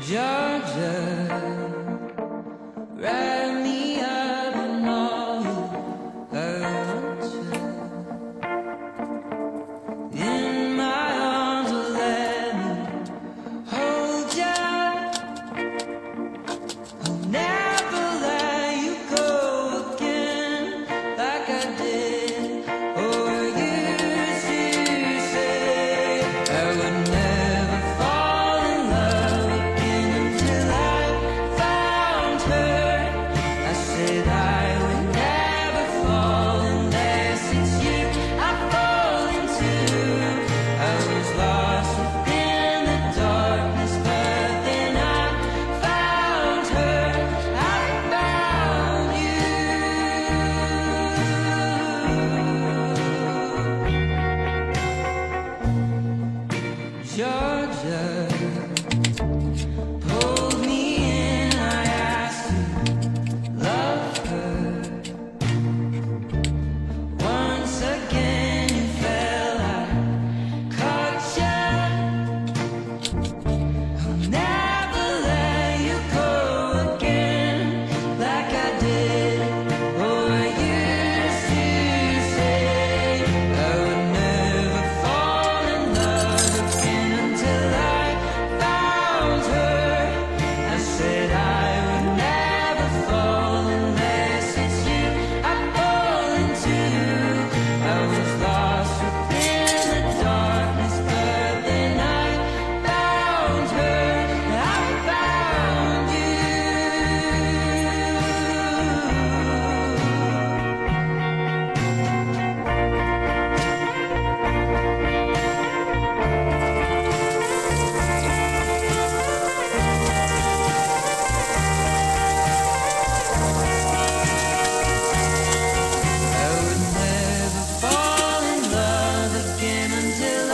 Georgia, wrap me up in all I want you. In my arms, will let me hold you. I'll never let you go again like I did or used to say. I would never fall in love again until I found her. I said I would never fall unless it's you I fall into. I was lost within the darkness, but then I found her. I found you. Georgia pulled me in, I asked to love her. Once again you fell, I caught ya. I'll never let you go again like I did or used to say. I would never fall in love again until I found her. I said I would never fall unless it's you I fall into. I was lost within the darkness, but then I found her. I found you. I would never fall in love again until I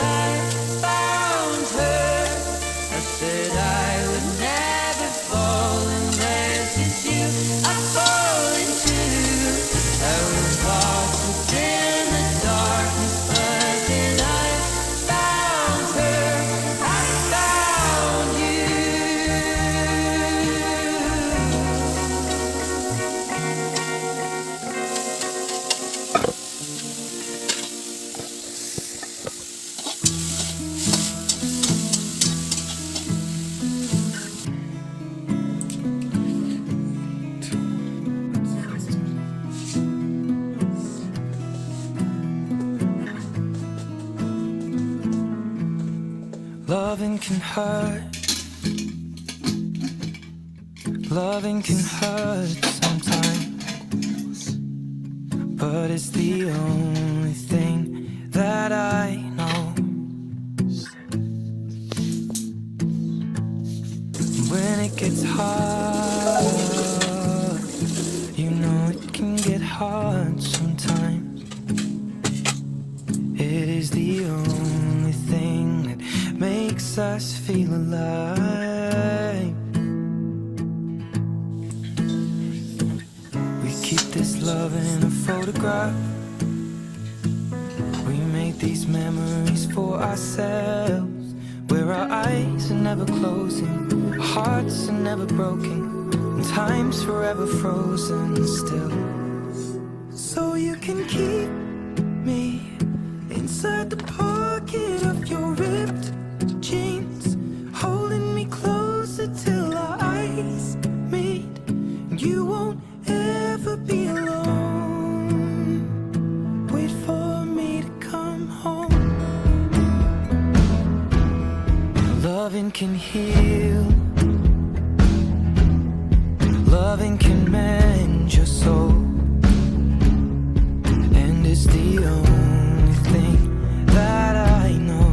found her. I said I would never fall unless it's you I fall into. I was lost within the darkness, but then I found her. I found you. Loving can hurt. Loving can hurt sometimes, but it's the only thing that I know. When it gets hard, you know it can get hard sometimes. It is the only thing that makes us feel alive. We keep this love in a photograph. We make these memories for ourselves, where our eyes are never closing, our hearts are never broken, and time's forever frozen still. So you can keep me inside the pocket of your ripped jeans, holding me closer till our eyes meet. You won't ever be alone. Wait for me to come home. Loving can heal. Loving can mend your soul, and it's the only thing that I know.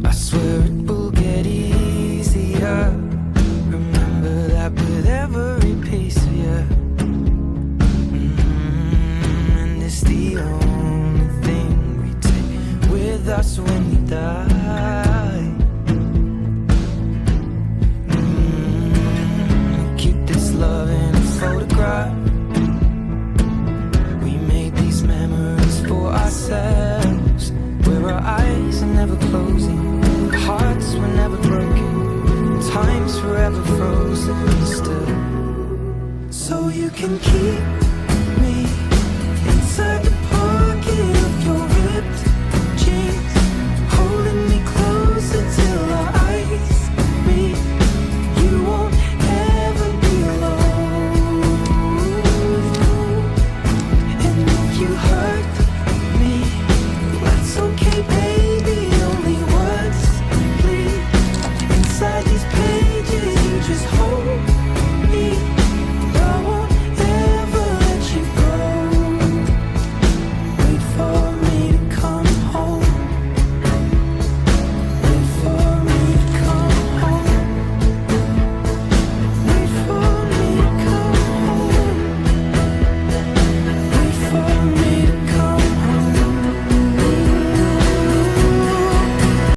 I swear it will get easier. Remember that with every piece of you. And it's the only thing we take with us when we die. Keep this love in a photograph. We made these memories for ourselves, where our eyes are never closing, can keep